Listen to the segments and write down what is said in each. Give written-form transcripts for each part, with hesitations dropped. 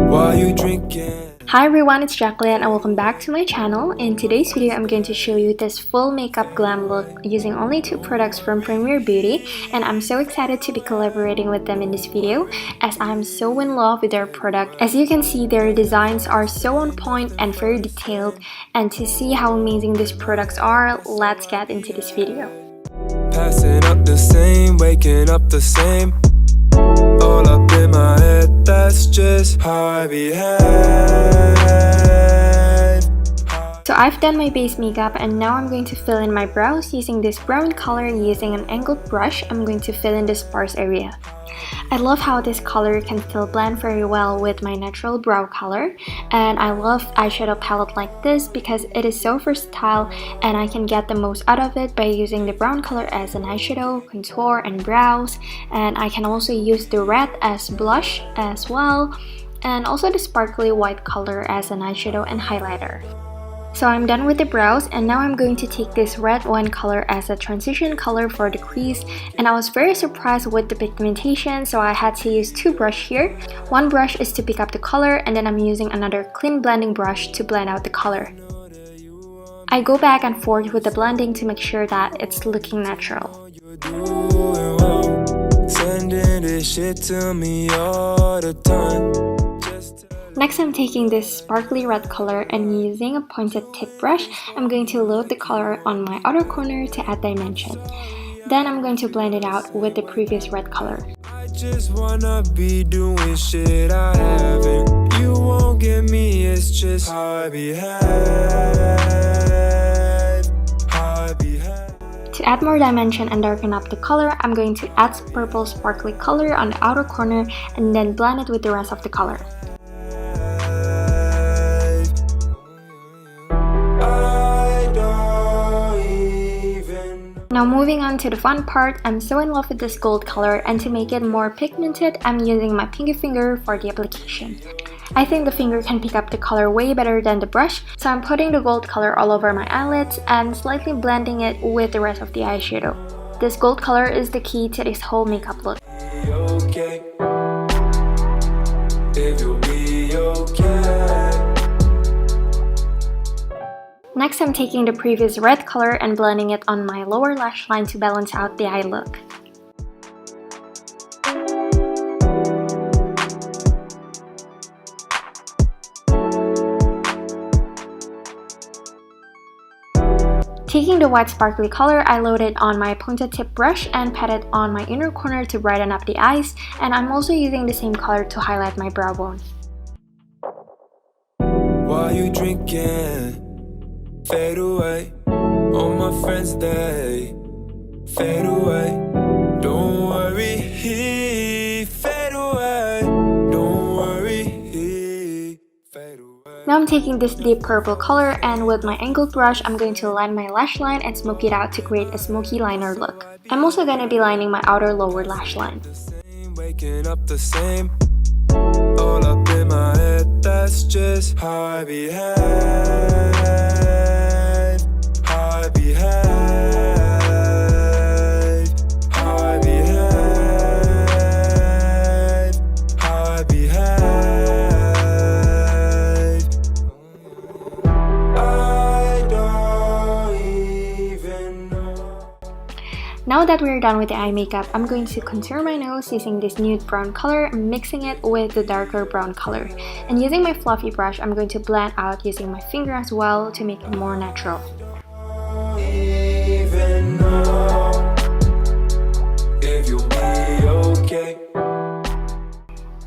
While you drinking. Hi everyone, it's Jacquie and welcome back to my channel. In today's video, I'm going to show you this full makeup glam look using only 2 products from Beaute, and I'm so excited to be collaborating with them in this video as I'm so in love with their product. As you can see, their designs are so on point and very detailed, and to see how amazing these products are, let's get into this video. Passing up the same, waking up the same. All up in my head, that's just how I behave. So I've done my base makeup and now I'm going to fill in my brows using this brown color. Using an angled brush, I'm going to fill in the sparse area. I love how this color can still blend very well with my natural brow color, and I love eyeshadow palette like this because it is so versatile and I can get the most out of it by using the brown color as an eyeshadow, contour, and brows, and I can also use the red as blush as well, and also the sparkly white color as an eyeshadow and highlighter. So I'm done with the brows, and now I'm going to take this red wine color as a transition color for the crease, and I was very surprised with the pigmentation, so I had to use 2 brushes here. One brush is to pick up the color, and then I'm using another clean blending brush to blend out the color. I go back and forth with the blending to make sure that it's looking natural. Sending this shit to me all the time. Next, I'm taking this sparkly red color and using a pointed tip brush, I'm going to load the color on my outer corner to add dimension. Then I'm going to blend it out with the previous red color. I just wanna be doing shit I haven't. You won't get me, it's just how I behave. To add more dimension and darken up the color, I'm going to add purple sparkly color on the outer corner and then blend it with the rest of the color. Now moving on to the fun part, I'm so in love with this gold color, and to make it more pigmented, I'm using my pinky finger for the application. I think the finger can pick up the color way better than the brush, so I'm putting the gold color all over my eyelids and slightly blending it with the rest of the eyeshadow. This gold color is the key to this whole makeup look. Next, I'm taking the previous red color and blending it on my lower lash line to balance out the eye look. Taking the white sparkly color, I load it on my pointed tip brush and pat it on my inner corner to brighten up the eyes, and I'm also using the same color to highlight my brow bone. While you drinking, fade away. All my friends, they fade away. Don't worry, fade away. Don't worry, fade away. Now I'm taking this deep purple color, and with my angled brush, I'm going to line my lash line and smoke it out to create a smoky liner look. I'm also going to be lining my outer lower lash line. Waking up the same. All up in my head, that's just how I behave. How I behave. How I behave. How I behave. I don't even know. Now that we're done with the eye makeup, I'm going to contour my nose using this nude brown color, mixing it with the darker brown color. And using my fluffy brush, I'm going to blend out using my finger as well to make it more natural.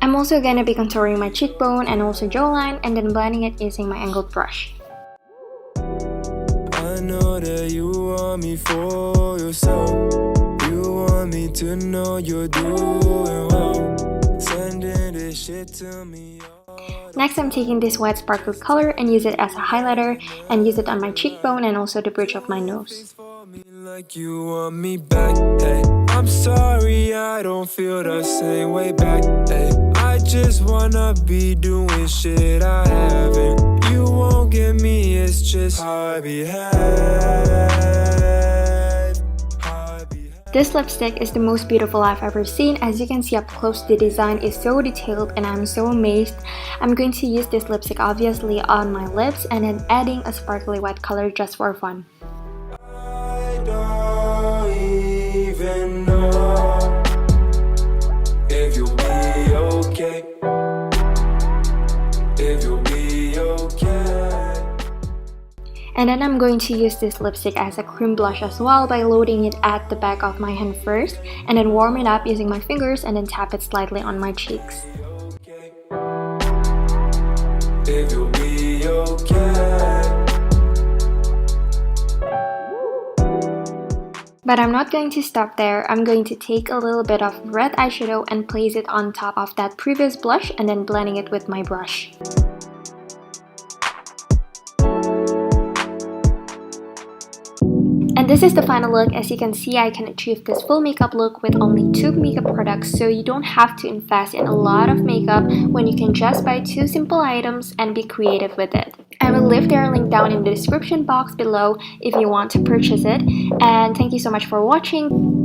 I'm also going to be contouring my cheekbone and also jawline, and then blending it using my angled brush. I know that you want me for yourself. You want me to know you're doing well. Sending this shit to me. Next, I'm taking this white sparkle color and use it as a highlighter and use it on my cheekbone and also the bridge of my nose. Like you want me back, hey. I'm sorry, I don't feel the same way back, hey. I just wanna be doing shit I haven't. You won't get me, it's just how I behave. This lipstick is the most beautiful I've ever seen. As you can see up close, the design is so detailed and I'm so amazed. I'm going to use this lipstick obviously on my lips and then adding a sparkly white color just for fun. I don't even know if you'll be okay. If you'll be okay. And then I'm going to use this lipstick as a cream blush as well by loading it at the back of my hand first and then warm it up using my fingers and then tap it slightly on my cheeks. If you'll be okay. But I'm not going to stop there. I'm going to take a little bit of red eyeshadow and place it on top of that previous blush and then blending it with my brush. And this is the final look. As you can see, I can achieve this full makeup look with only 2 makeup products, so you don't have to invest in a lot of makeup when you can just buy 2 simple items and be creative with it. I will leave their link down in the description box below if you want to purchase it. And thank you so much for watching.